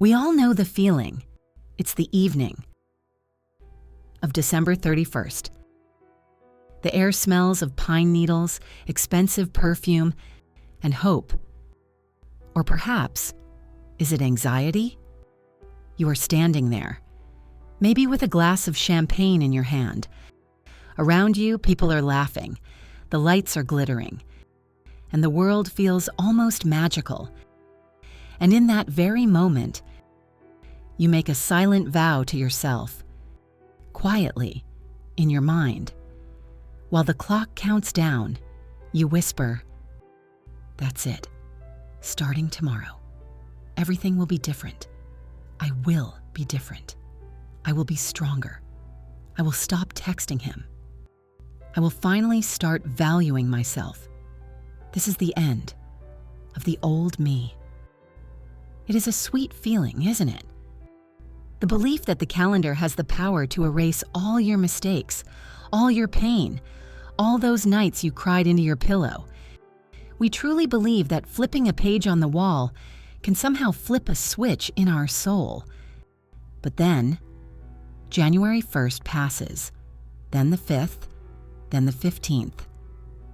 We all know the feeling. It's the evening of December 31st. The air smells of pine needles, expensive perfume, and hope. Or perhaps, is it anxiety? You are standing there, maybe with a glass of champagne in your hand. Around you, people are laughing, the lights are glittering, and the world feels almost magical. And in that very moment, you make a silent vow to yourself, quietly, in your mind. While the clock counts down, you whisper, "That's it. Starting tomorrow, everything will be different. I will be different. I will be stronger. I will stop texting him. I will finally start valuing myself. This is the end of the old me." It is a sweet feeling, isn't it? The belief that the calendar has the power to erase all your mistakes, all your pain, all those nights you cried into your pillow. We truly believe that flipping a page on the wall can somehow flip a switch in our soul. But then, January 1st passes, then the 5th, then the 15th.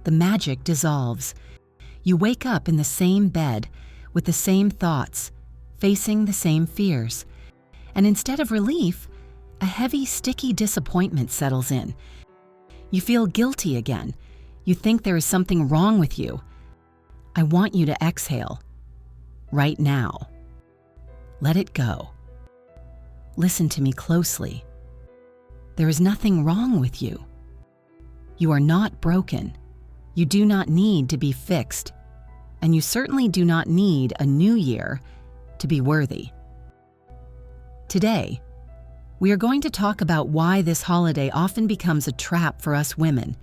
The magic dissolves. You wake up in the same bed, with the same thoughts, facing the same fears. And instead of relief, a heavy, sticky disappointment settles in. You feel guilty again. You think there is something wrong with you. I want you to exhale. Right now. Let it go. Listen to me closely. There is nothing wrong with you. You are not broken. You do not need to be fixed. And you certainly do not need a new year to be worthy. Today, we are going to talk about why this holiday often becomes a trap for us women,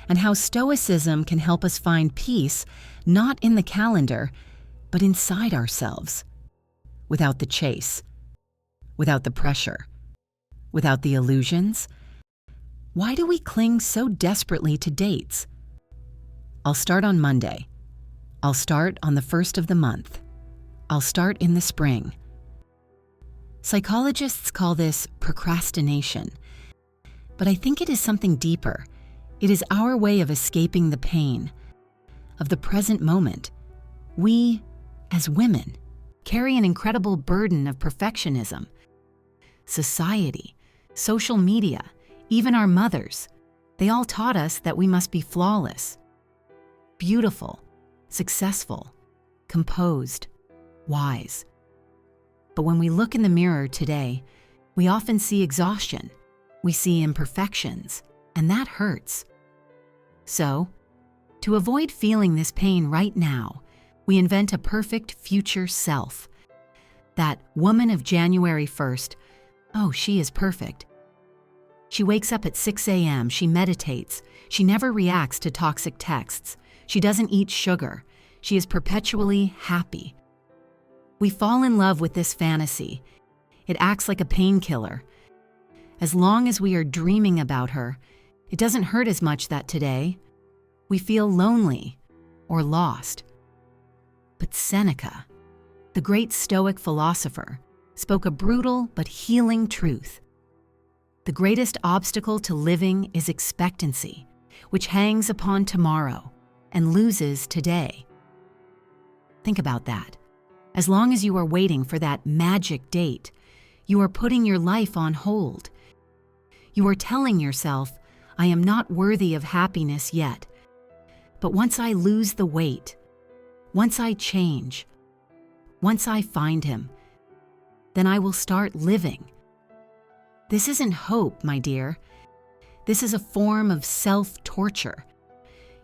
and how Stoicism can help us find peace not in the calendar, but inside ourselves, without the chase, without the pressure, without the illusions. Why do we cling so desperately to dates? I'll start on Monday. I'll start on the 1st of the month. I'll start in the spring. Psychologists call this procrastination, but I think it is something deeper. It is our way of escaping the pain of the present moment. We, as women, carry an incredible burden of perfectionism. Society, social media, even our mothers, they all taught us that we must be flawless, beautiful, successful, composed, wise. But when we look in the mirror today, we often see exhaustion, we see imperfections, and that hurts. So, to avoid feeling this pain right now, we invent a perfect future self. That woman of January 1st, oh, she is perfect. She wakes up at 6 a.m., she meditates, she never reacts to toxic texts, she doesn't eat sugar, she is perpetually happy. We fall in love with this fantasy. It acts like a painkiller. As long as we are dreaming about her, it doesn't hurt as much that today we feel lonely or lost. But Seneca, the great Stoic philosopher, spoke a brutal but healing truth. The greatest obstacle to living is expectancy, which hangs upon tomorrow and loses today. Think about that. As long as you are waiting for that magic date, you are putting your life on hold. You are telling yourself, I am not worthy of happiness yet. But once I lose the weight, once I change, once I find him, then I will start living. This isn't hope, my dear. This is a form of self-torture.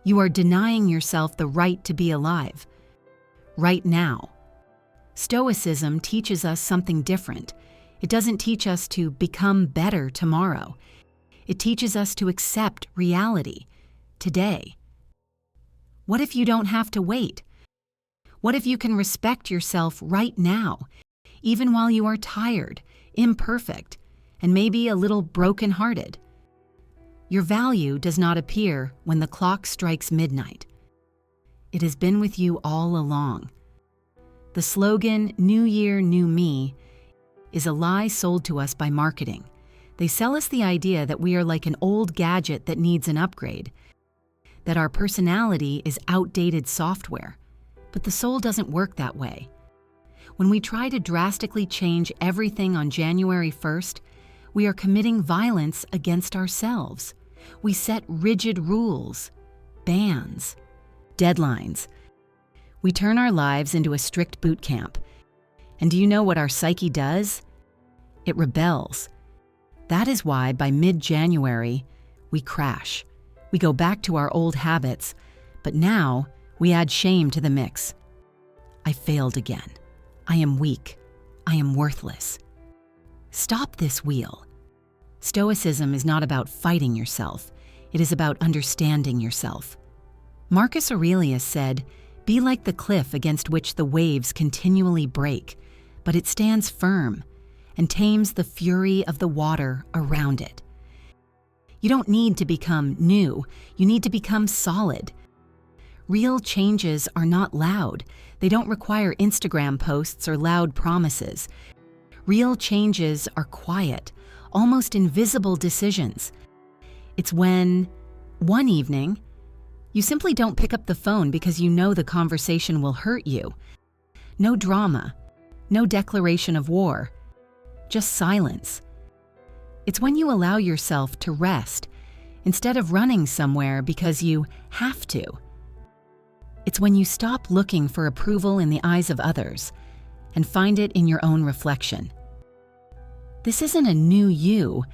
You are denying yourself the right to be alive, right now. Stoicism teaches us something different. It doesn't teach us to become better tomorrow. It teaches us to accept reality today. What if you don't have to wait? What if you can respect yourself right now, even while you are tired, imperfect, and maybe a little broken-hearted? Your value does not appear when the clock strikes midnight. It has been with you all along. The slogan, "New Year, New Me," is a lie sold to us by marketing. They sell us the idea that we are like an old gadget that needs an upgrade, that our personality is outdated software. But the soul doesn't work that way. When we try to drastically change everything on January 1st, we are committing violence against ourselves. We set rigid rules, bans, deadlines. We turn our lives into a strict boot camp. And do you know what our psyche does? It rebels. That is why by mid-January, we crash. We go back to our old habits, but now we add shame to the mix. I failed again. I am weak. I am worthless. Stop this wheel. Stoicism is not about fighting yourself. It is about understanding yourself. Marcus Aurelius said, "Be like the cliff against which the waves continually break, but it stands firm and tames the fury of the water around it." You don't need to become new. You need to become solid. Real changes are not loud. They don't require Instagram posts or loud promises. Real changes are quiet, almost invisible decisions. It's when, one evening, you simply don't pick up the phone because you know the conversation will hurt you. No drama, no declaration of war, just silence. It's when you allow yourself to rest instead of running somewhere because you have to. It's when you stop looking for approval in the eyes of others and find it in your own reflection. This isn't a new you.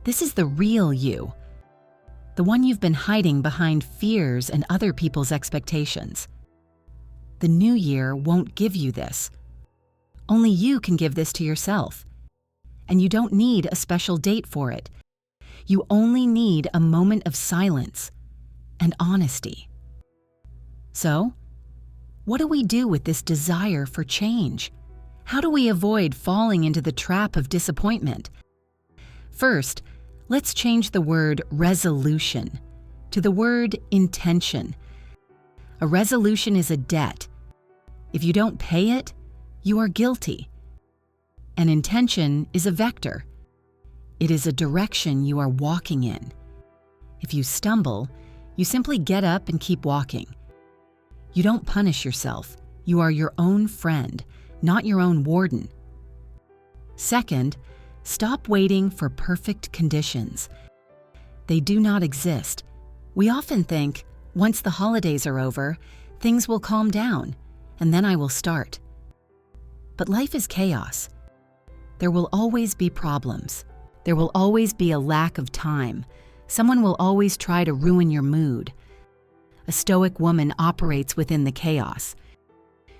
This is the real you. The one you've been hiding behind fears and other people's expectations. The new year won't give you this. Only you can give this to yourself. And you don't need a special date for it. You only need a moment of silence and honesty. So, what do we do with this desire for change? How do we avoid falling into the trap of disappointment? First, let's change the word resolution to the word intention. A resolution is a debt. If you don't pay it, you are guilty. An intention is a vector. It is a direction you are walking in. If you stumble, you simply get up and keep walking. You don't punish yourself. You are your own friend, not your own warden. Second, stop waiting for perfect conditions. They do not exist. We often think, once the holidays are over, things will calm down, and then I will start. But life is chaos. There will always be problems. There will always be a lack of time. Someone will always try to ruin your mood. A Stoic woman operates within the chaos.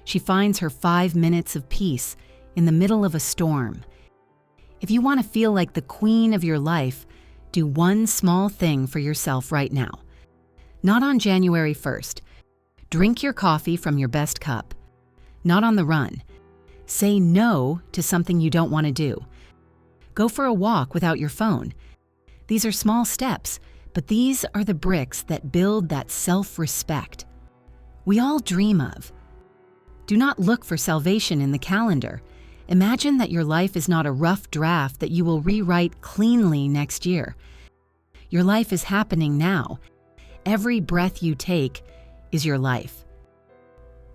She finds her 5 minutes of peace in the middle of a storm. If you want to feel like the queen of your life, do one small thing for yourself right now. Not on January 1st. Drink your coffee from your best cup. Not on the run. Say no to something you don't want to do. Go for a walk without your phone. These are small steps, but these are the bricks that build that self-respect we all dream of. Do not look for salvation in the calendar. Imagine that your life is not a rough draft that you will rewrite cleanly next year. Your life is happening now. Every breath you take is your life.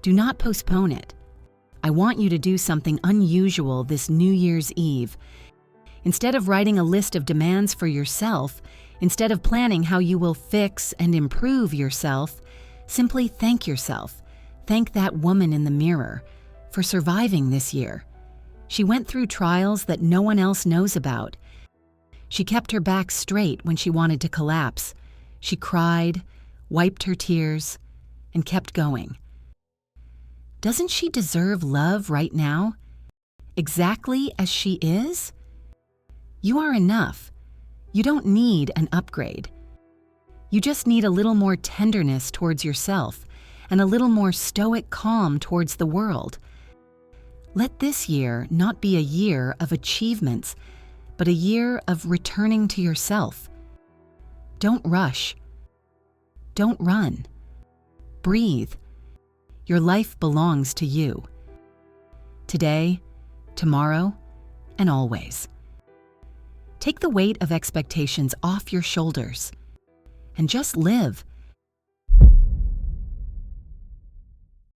Do not postpone it. I want you to do something unusual this New Year's Eve. Instead of writing a list of demands for yourself, instead of planning how you will fix and improve yourself, simply thank yourself. Thank that woman in the mirror for surviving this year. She went through trials that no one else knows about. She kept her back straight when she wanted to collapse. She cried, wiped her tears, and kept going. Doesn't she deserve love right now? Exactly as she is? You are enough. You don't need an upgrade. You just need a little more tenderness towards yourself and a little more stoic calm towards the world. Let this year not be a year of achievements, but a year of returning to yourself. Don't rush. Don't run. Breathe. Your life belongs to you. today, tomorrow, and always. Take the weight of expectations off your shoulders and just live